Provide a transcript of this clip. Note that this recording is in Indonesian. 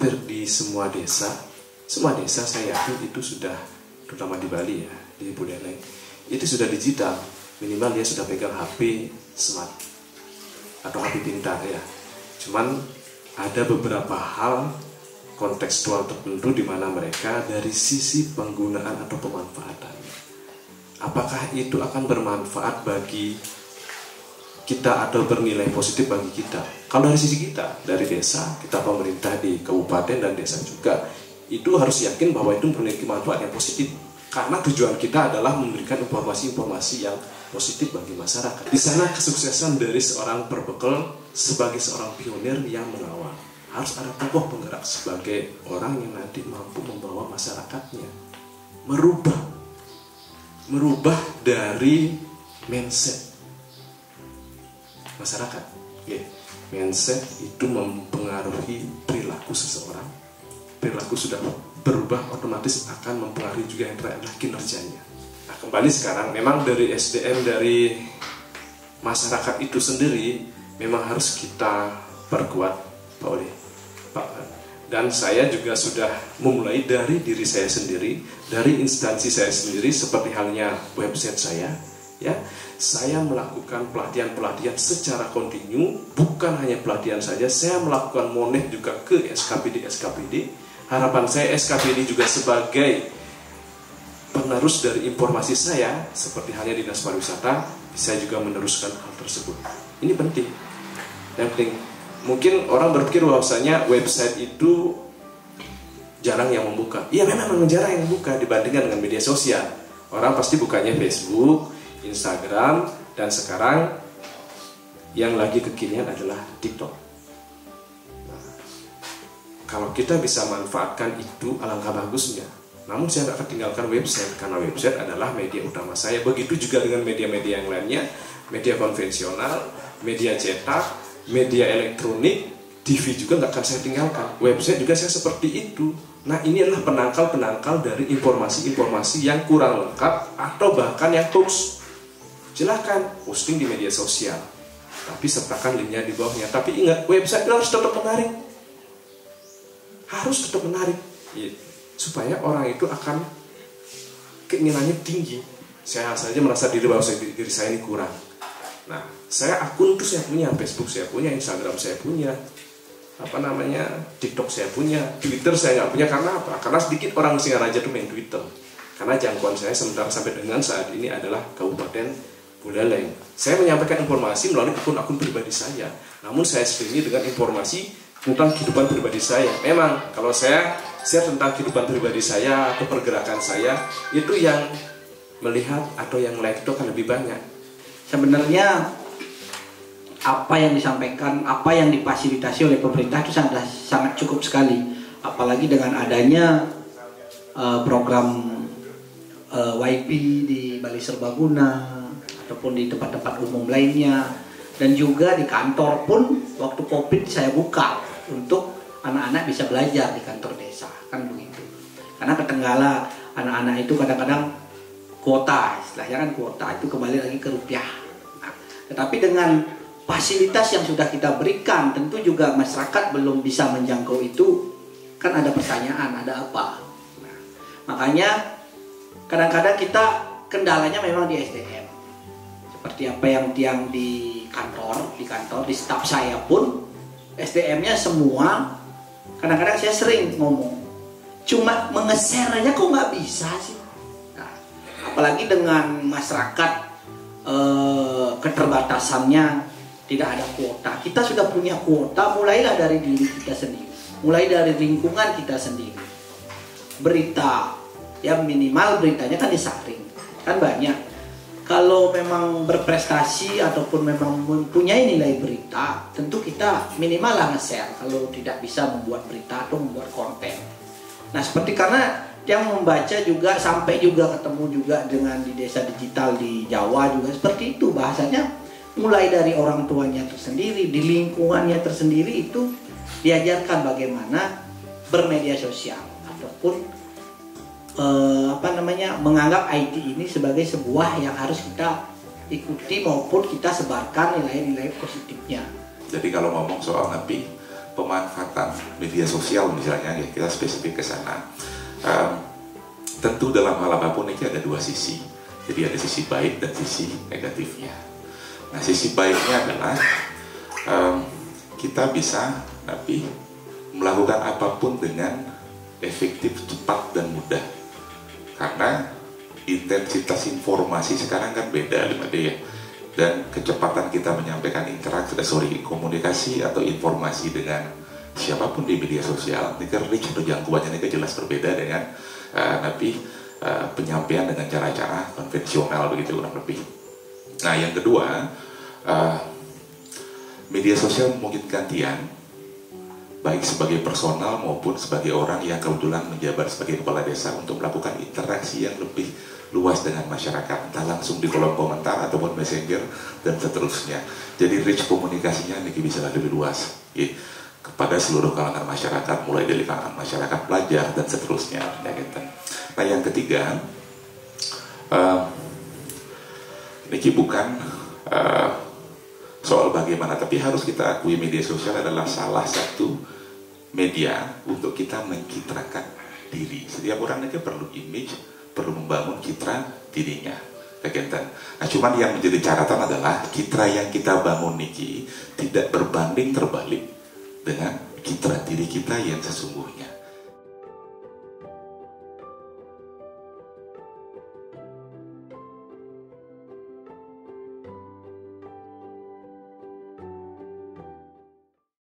hampir di semua desa saya yakin itu sudah, terutama di Bali ya, di Buleleng, itu sudah digital. Minimal dia sudah pegang HP smart atau HP pintar ya. Cuman ada beberapa hal kontekstual tertentu di mana mereka dari sisi penggunaan atau pemanfaatannya, apakah itu akan bermanfaat bagi kita atau bernilai positif bagi kita. Kalau dari sisi kita, dari desa, kita pemerintah di kabupaten dan desa juga, itu harus yakin bahwa itu memiliki manfaat yang positif. Karena tujuan kita adalah memberikan informasi-informasi yang positif bagi masyarakat. Di sana kesuksesan dari seorang perbekal sebagai seorang pionir yang mengawal. Harus ada tokoh penggerak sebagai orang yang nanti mampu membawa masyarakatnya. Merubah dari mindset masyarakat. Mindset itu mempengaruhi perilaku seseorang. Perilaku sudah berubah, otomatis akan mempengaruhi juga yang terakhir adalah kinerjanya. Nah, kembali sekarang, memang dari SDM dari masyarakat itu sendiri memang harus kita perkuat, Pak Oli. Dan saya juga sudah memulai dari diri saya sendiri, dari instansi saya sendiri, seperti halnya website saya. Ya, saya melakukan pelatihan-pelatihan secara kontinu, bukan hanya pelatihan saja, saya melakukan monet juga ke SKPD. Harapan saya SKPD juga sebagai penerus dari informasi saya, seperti halnya Dinas Pariwisata, bisa juga meneruskan hal tersebut. Ini penting. Yang penting, mungkin orang berpikir bahwasanya website itu jarang yang membuka. Iya, memang jarang yang membuka dibandingkan dengan media sosial. Orang pasti bukanya Facebook, Instagram, dan sekarang yang lagi kekinian adalah TikTok. Nah, kalau kita bisa manfaatkan itu alangkah bagusnya. Namun saya nggak akan tinggalkan website, karena website adalah media utama saya. Begitu juga dengan media-media yang lainnya, media konvensional, media cetak, media elektronik, TV juga nggak akan saya tinggalkan. Website juga saya seperti itu. Nah, ini adalah penangkal-penangkal dari informasi-informasi yang kurang lengkap atau bahkan yang hoax. Silahkan posting di media sosial, tapi sertakan linknya di bawahnya. Tapi ingat, website harus tetap menarik. Harus tetap menarik, supaya orang itu akan keinginannya tinggi. Saya saja merasa diri bahwa diri saya ini kurang. Nah, saya akun itu saya punya, Facebook saya punya, Instagram saya punya, TikTok saya punya, Twitter saya nggak punya. Karena apa? Karena sedikit orang Singaraja tuh main Twitter. Karena jangkauan saya sementara sampai dengan saat ini adalah Kabupaten Buleleng. Saya menyampaikan informasi melalui akun-akun pribadi saya. Namun saya selingi dengan informasi tentang kehidupan pribadi saya. Memang kalau saya share tentang kehidupan pribadi saya atau pergerakan saya, itu yang melihat atau yang like itu akan lebih banyak. Sebenarnya apa yang disampaikan, apa yang difasilitasi oleh pemerintah itu sangat cukup sekali. Apalagi dengan adanya program YP di Bali Serbaguna ataupun di tempat-tempat umum lainnya, dan juga di kantor pun waktu COVID saya buka untuk anak-anak bisa belajar di kantor desa, kan begitu. Karena ketenggala anak-anak itu kadang-kadang kuota, istilahnya kan kuota itu kembali lagi ke rupiah. Nah, tetapi dengan fasilitas yang sudah kita berikan, tentu juga masyarakat belum bisa menjangkau itu, kan ada pertanyaan, ada apa. Nah, makanya kadang-kadang kita kendalanya memang di SDM. Seperti apa yang di kantor, di staf saya pun SDM-nya semua, kadang-kadang saya sering ngomong, cuma mengesernya kok nggak bisa sih. Nah, apalagi dengan masyarakat keterbatasannya, tidak ada kuota. Kita sudah punya kuota, mulailah dari diri kita sendiri, mulai dari lingkungan kita sendiri. Berita, ya minimal beritanya kan disaring, kan banyak. Kalau memang berprestasi ataupun memang mempunyai nilai berita, tentu kita minimal lah nge-share. Kalau tidak bisa membuat berita atau membuat konten. Nah, seperti karena yang membaca juga sampai juga ketemu juga dengan di desa digital di Jawa juga seperti itu bahasanya. Mulai dari orang tuanya tersendiri, di lingkungannya tersendiri itu diajarkan bagaimana bermedia sosial ataupun menganggap IT ini sebagai sebuah yang harus kita ikuti maupun kita sebarkan nilai-nilai positifnya. Jadi kalau ngomong soal ngepi, pemanfaatan media sosial misalnya, ya kita spesifik ke sana. Tentu dalam hal apapun ini ada dua sisi. Jadi ada sisi baik dan sisi negatifnya. Nah, sisi baiknya adalah kita bisa melakukan apapun dengan efektif, cepat, dan mudah. Karena intensitas informasi sekarang kan beda, ya. Dan kecepatan kita menyampaikan komunikasi atau informasi dengan siapapun di media sosial, ini kan reach atau jangkauannya ini jelas berbeda dengan penyampaian dengan cara-cara konvensional begitu kurang lebih. Nah, yang kedua, media sosial memungkinkan Tian baik sebagai personal maupun sebagai orang yang kebetulan menjabat sebagai kepala desa untuk melakukan interaksi yang lebih luas dengan masyarakat, entah langsung di kolom komentar ataupun messenger dan seterusnya. Jadi reach komunikasinya bisa lebih luas kepada seluruh kalangan masyarakat, mulai dari kalangan masyarakat pelajar dan seterusnya. Nah, yang ketiga, ini bukan soal bagaimana, tapi harus kita akui media sosial adalah salah satu media untuk kita mencitrakan diri. Setiap orang itu perlu image, perlu membangun citra dirinya. Nah, cuman yang menjadi catatan adalah citra yang kita bangun niki tidak berbanding terbalik dengan citra diri kita yang sesungguhnya.